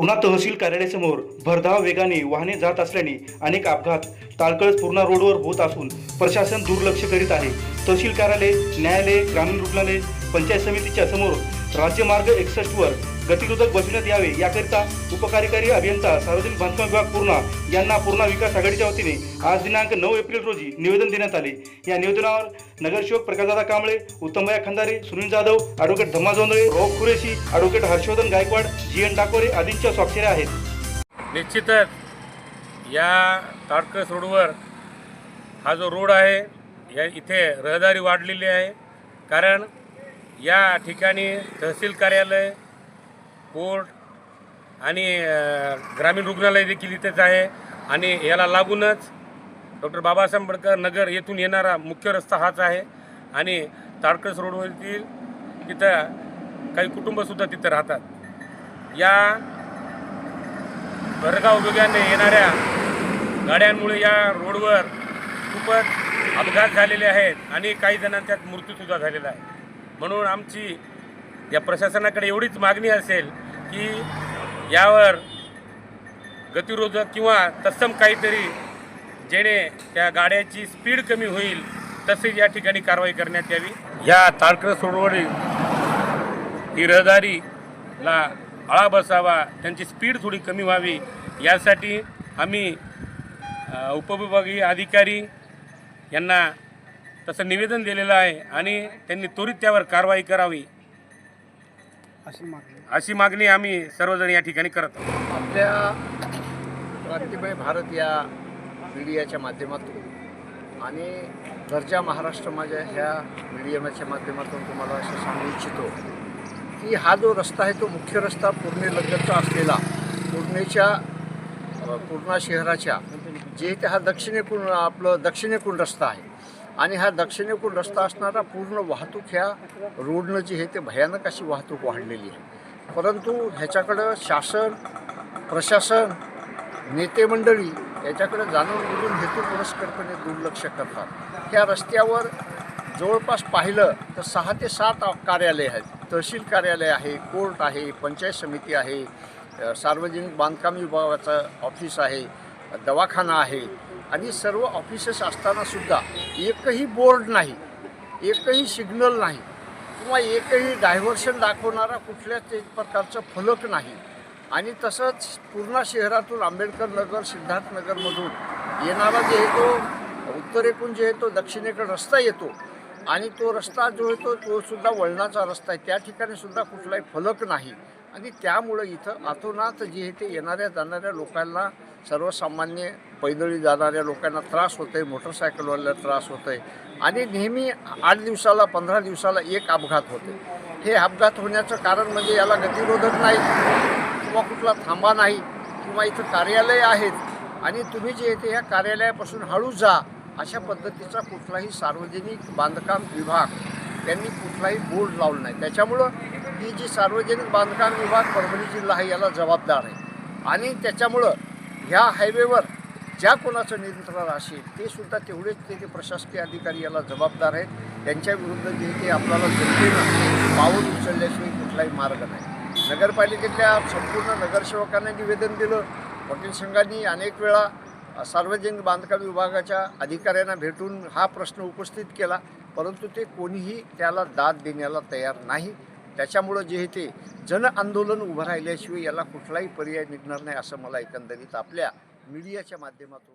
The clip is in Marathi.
पुन्हा तहसील कार्यालयासमोर भरधाव वेगाने वाहने जात असल्याने अनेक अपघात ताळकळस पूर्णा रोडवर होत असून प्रशासन दुर्लक्ष करीत आहे। तहसील कार्यालय, न्यायालय, ग्रामीण रुग्णालय, पंचायत समितीच्या समोर राज्यमार्ग 61 वर गतिरोधक बसविण्यात यावे याकरिता उपकार्यकारी अभियंता सार्वजनिक बांधकाम विभाग पूर्णा यांना पूर्णा विकास आघाडीच्या वतीने आज दिनांक 9 एप्रिल रोजी निवेदन देण्यात आले। या निवेदनावर नगरसेवक प्रकाशदादा कांबळे, उत्तमभैया खंदारे, सुनील जाधव, ॲडव्होकेट धम्मा जोंधळे, रोहक कुरेशी, ॲडव्होकेट हर्षवर्धन गायकवाड, GN डाकोरे आदींच्या स्वाक्षऱ्या आहेत। निश्चितच या ताडकळस रोडवर हा जो रोड आहे या इथे रहदारी वाढलेली आहे, कारण या ठिकाणी तहसील कार्यालय, कोर्ट आणि ग्रामीण रुग्णालय देखील इथेच आहे आणि याला लागूनच डॉक्टर बाबासाहेब आंबेडकर नगर येथून येणारा मुख्य रस्ता हाच आहे आणि ताडकळस रोडवरील तिथं काही कुटुंबसुद्धा तिथं राहतात। या भरधाव वेगाने येणाऱ्या गाड्यांमुळे या रोडवर खूपच अपघात झालेले आहेत आणि काही जणांच्यात मृत्यूसुद्धा झालेला आहे। म्हणून आमची या प्रशासनाकडे एवढीच मागणी असेल की यावर गतिरोधक किंवा तत्सम काहीतरी जेणे त्या गाड्याची स्पीड कमी होईल तसेच या ठिकाणी कारवाई करण्यात यावी। या ताडकळस रोडवरील ही रहदारीला आळा बसावा, त्यांची स्पीड थोडी कमी व्हावी यासाठी आम्ही उपविभागीय अधिकारी यांना तसं निवेदन दिलेलं आहे आणि त्यांनी त्वरित त्यावर कारवाई करावी अशी मागणी आम्ही सर्वजण या ठिकाणी करत आहोत। आपल्या क्रांतिमय भारत या मीडियाच्या माध्यमातून आणि गरजा महाराष्ट्र माझ्या ह्या मीडियाच्या माध्यमातून तुम्हाला असं सांगू इच्छितो की हा जो रस्ता आहे तो मुख्य रस्ता पूर्णेलगतचा असलेला पूर्णा शहराच्या जे ते हा दक्षिणेकडून रस्ता आहे आणि हा दक्षिणेकडून रस्ता असणारा पूर्ण वाहतूक ह्या रोडनं जी आहे ते भयानक अशी वाहतूक वाढलेली आहे। परंतु ह्याच्याकडं शासन, प्रशासन, नेते मंडळी याच्याकडे जाणून बुजून हेतुपुरस्सरपणे दुर्लक्ष करतात। ह्या रस्त्यावर जवळपास पाहिलं तर 6 ते 7 कार्यालय आहेत। तहसील कार्यालय आहे, कोर्ट आहे, पंचायत समिती आहे, सार्वजनिक बांधकाम विभागाचं ऑफिस आहे, दवाखाना आहे आणि सर्व ऑफिसेस असतानासुद्धा एकही बोर्ड नाही, एकही सिग्नल नाही किंवा एकही डायव्हर्शन दाखवणारा कुठल्याच प्रकारचं फलक नाही। आणि तसंच पूर्णा शहरातून आंबेडकर नगर, सिद्धार्थनगरमधून येणारा जे आहे तो उत्तरेकडून जे आहे तो दक्षिणेकडे रस्ता येतो आणि तो रस्ता जो आहे तो सुद्धा वळणाचा रस्ता आहे, त्या ठिकाणी सुद्धा कुठलाही फलक नाही आणि त्यामुळं इथं अतोनात जे आहे ते येणाऱ्या जाणाऱ्या लोकांना, सर्वसामान्य पैदळी जाणाऱ्या लोकांना त्रास होतो आहे, मोटरसायकलवाल्याला त्रास होतो आहे आणि नेहमी 8 दिवसाला 15 दिवसाला एक अपघात होते। हे अपघात होण्याचं कारण म्हणजे याला गतिरोधक नाही किंवा कुठला थांबा नाही किंवा इथं कार्यालय आहेत आणि तुम्ही जे येते ह्या कार्यालयापासून हळू जा अशा पद्धतीचा कुठलाही सार्वजनिक बांधकाम विभाग यांनी कुठलाही बोर्ड लावला नाही। त्याच्यामुळं ही जी सार्वजनिक बांधकाम विभाग परभणी जिल्हा आहे याला जबाबदार आहे आणि त्याच्यामुळं ह्या हायवेवर ज्या कोणाचं नियंत्रण असेल ते सुद्धा तेवढेच ते प्रशासकीय अधिकारी याला जबाबदार आहेत। त्यांच्या विरुद्ध जे ते आपल्याला जनतेनं पाऊल उचलल्याशिवाय कुठलाही मार्ग नाही। नगरपालिकेतल्या संपूर्ण नगरसेवकांना निवेदन दिलं, वकील संघांनी अनेक वेळा सार्वजनिक बांधकाम विभागाच्या अधिकाऱ्यांना भेटून हा प्रश्न उपस्थित केला, परंतु ते कोणीही त्याला दाद देण्याला तयार नाही। त्याच्यामुळं जे आहे ते जन आंदोलन उभं राहिल्याशिवाय याला कुठलाही पर्याय निघणार नाही असं मला एकंदरीत आपल्या मीडियाच्या माध्यमातून